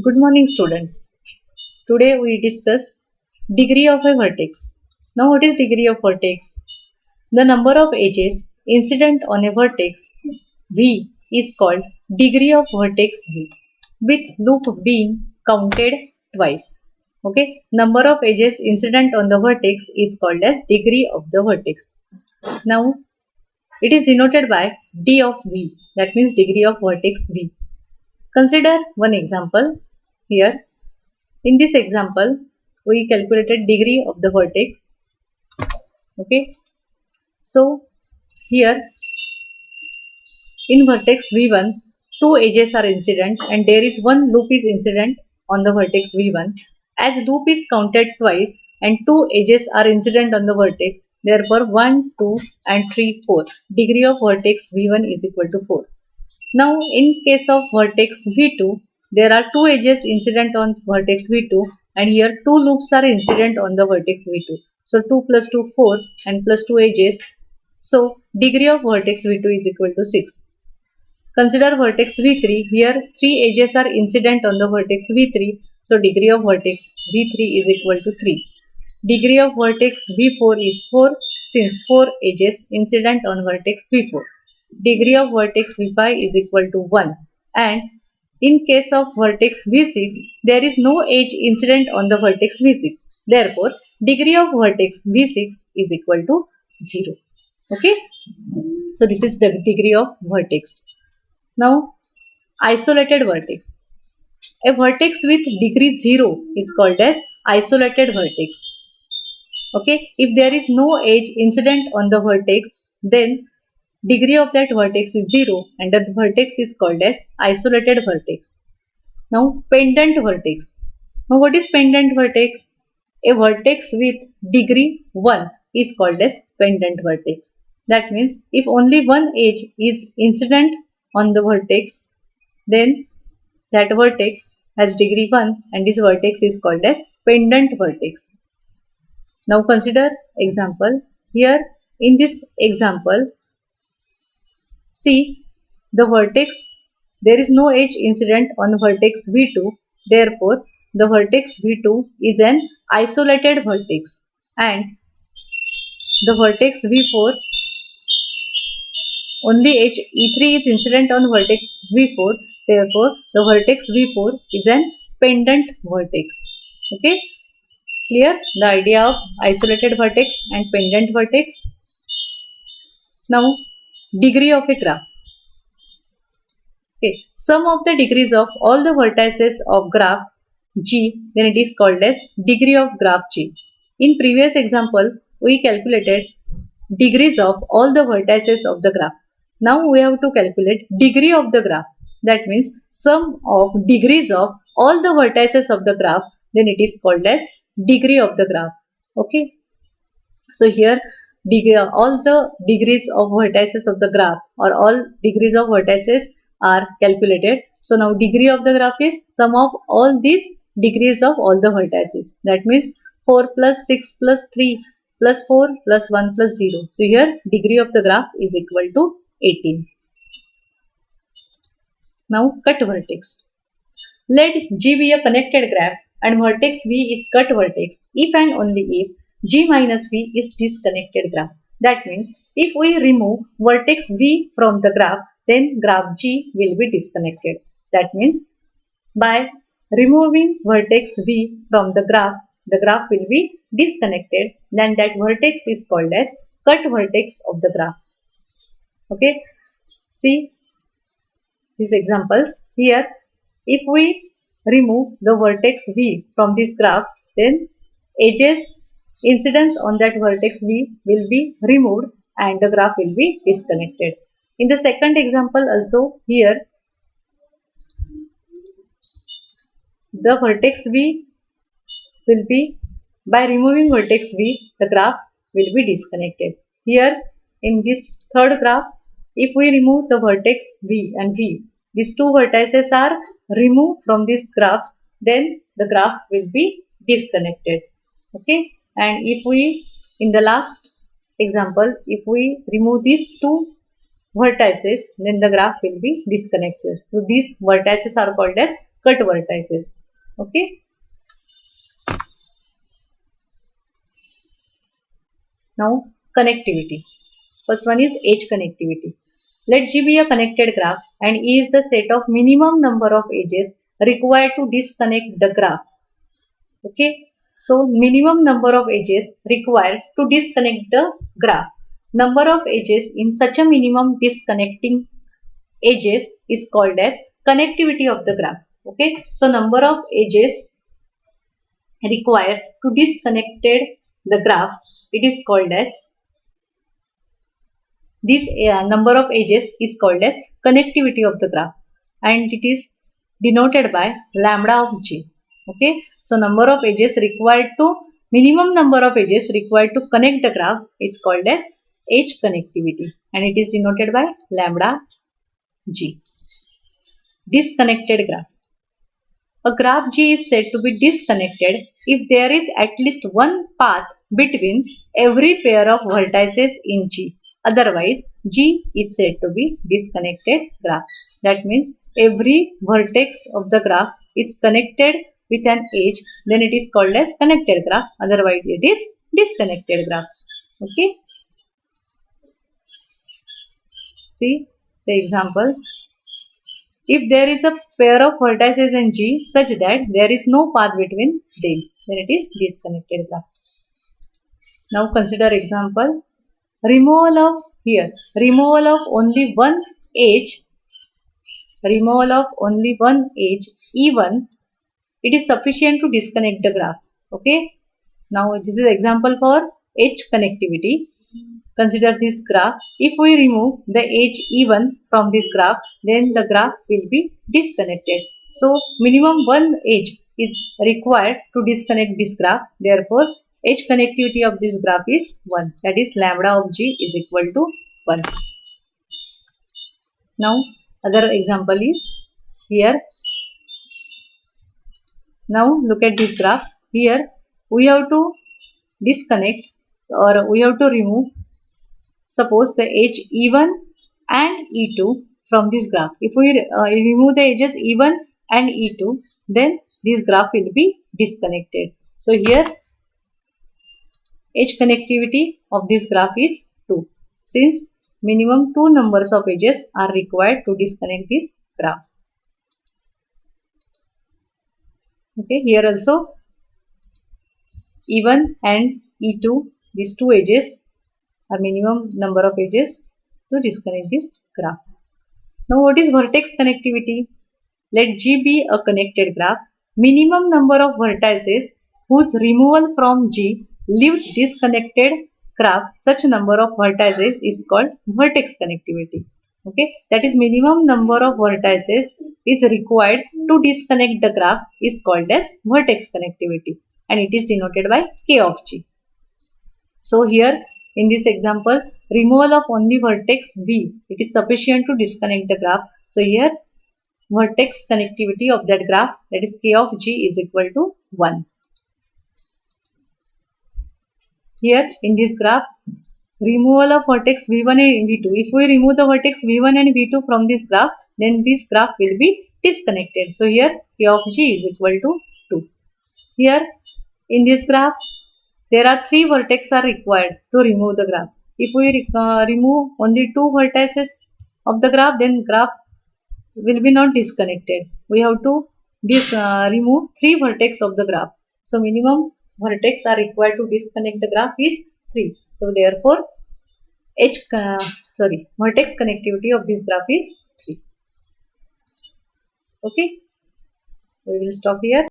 Good morning, students. Today we discuss degree of a vertex. Now, what is degree of vertex? The number of edges incident on a vertex V is called degree of vertex V, with loop being counted twice. Okay, number of edges incident on the vertex is called as degree of the vertex. Now, it is denoted by d of V, that means degree of vertex V. Consider one example here. In this example, we calculated degree of the vertex. Okay. So here in vertex V1, two edges are incident and there is one loop is incident on the vertex V1. As loop is counted twice and two edges are incident on the vertex, therefore 1, 2 and 3, 4. Degree of vertex V1 is equal to 4. Now, in case of vertex V2, there are two edges incident on vertex V2 and here two loops are incident on the vertex V2. So, 2 plus 2, 4 and plus 2 edges. So, degree of vertex V2 is equal to 6. Consider vertex V3. Here, 3 edges are incident on the vertex V3. So, degree of vertex V3 is equal to 3. Degree of vertex V4 is 4 since 4 edges incident on vertex V4. Degree of vertex V5 is equal to 1, and in case of vertex V6 there is no edge incident on the vertex V6, therefore degree of vertex V6 is equal to 0. Okay, so this is the degree of vertex. Now, isolated vertex. A vertex with degree 0 is called as isolated vertex. Okay, if there is no edge incident on the vertex, then degree of that vertex is 0 and that vertex is called as isolated vertex. Now, pendant vertex. Now, what is pendant vertex? A vertex with degree 1 is called as pendant vertex. That means if only one edge is incident on the vertex, then that vertex has degree 1 and this vertex is called as pendant vertex. Now, consider example. Here in this example, see the vertex, there is no edge incident on the vertex V2, therefore the vertex V2 is an isolated vertex and the vertex V4 only edge E3 is incident on vertex V4, therefore the vertex V4 is an pendant vertex. Okay, clear the idea of isolated vertex and pendant vertex? Now, degree of a graph. Okay, sum of the degrees of all the vertices of graph G, then it is called as degree of graph G. In previous example, we calculated degrees of all the vertices of the graph. Now we have to calculate degree of the graph. That means sum of degrees of all the vertices of the graph, then it is called as degree of the graph. Okay. So here all the degrees of vertices of the graph or all degrees of vertices are calculated. So now degree of the graph is sum of all these degrees of all the vertices. That means 4 plus 6 plus 3 plus 4 plus 1 plus 0. So here degree of the graph is equal to 18. Now cut vertex. Let G be a connected graph and vertex V is cut vertex if and only if G minus V is disconnected graph. That means if we remove vertex V from the graph, then graph G will be disconnected. That means by removing vertex V from the graph will be disconnected. Then that vertex is called as cut vertex of the graph. Okay, see these examples here. If we remove the vertex V from this graph, then edges incidence on that vertex V will be removed and the graph will be disconnected. In the second example also, here the vertex V will be, by removing vertex V, the graph will be disconnected. Here in this third graph, if we remove the vertex V and V, these two vertices are removed from this graph, then the graph will be disconnected. Okay, and if we, in the last example, if we remove these two vertices, then the graph will be disconnected. So these vertices are called as cut vertices. Okay. Now connectivity. First one is edge connectivity. Let G be a connected graph and E is the set of minimum number of edges required to disconnect the graph. Okay. So minimum number of edges required to disconnect the graph. Number of edges in such a minimum disconnecting edges is called as connectivity of the graph. Okay. So number of edges required to disconnected the graph, it is called as this number of edges is called as connectivity of the graph, and it is denoted by lambda of G. Okay, so number of edges required to minimum number of edges required to connect the graph is called as edge connectivity, and it is denoted by lambda G. Disconnected graph. A graph G is said to be disconnected if there is at least one path between every pair of vertices in G. Otherwise, G is said to be disconnected graph. That means every vertex of the graph is connected with an edge, then it is called as connected graph. Otherwise, it is disconnected graph. Okay. See the example. If there is a pair of vertices in G such that there is no path between them, then it is disconnected graph. Now consider example. Removal of only one edge, E1, it is sufficient to disconnect the graph. Okay. Now this is example for edge connectivity. Consider this graph. If we remove the edge E1 from this graph, then the graph will be disconnected. So minimum one edge is required to disconnect this graph. Therefore, edge connectivity of this graph is 1. That is lambda of G is equal to 1. Now other example is here. Now look at this graph. Here we have to disconnect or we have to remove, suppose, the edge E1 and E2 from this graph. If we remove the edges E1 and E2, then this graph will be disconnected. So here edge connectivity of this graph is 2, since minimum 2 numbers of edges are required to disconnect this graph. Okay, here also E1 and E2, these two edges are minimum number of edges to disconnect this graph. Now what is vertex connectivity? Let G be a connected graph. Minimum number of vertices whose removal from G leaves disconnected graph, such number of vertices is called vertex connectivity. Okay, that is minimum number of vertices is required to disconnect the graph is called as vertex connectivity, and it is denoted by K of G. So here in this example, removal of only vertex V, it is sufficient to disconnect the graph. So here vertex connectivity of that graph, that is K of G, is equal to 1. Here in this graph, removal of vertex V1 and V2. If we remove the vertex V1 and V2 from this graph, then this graph will be disconnected. So here K of G is equal to 2. Here in this graph, there are 3 vertices are required to remove the graph. If we remove only 2 vertices of the graph, then graph will be not disconnected. We have to remove 3 vertex of the graph. So minimum vertex are required to disconnect the graph is 3. So therefore, vertex connectivity of this graph is 3. Okay, we will stop here.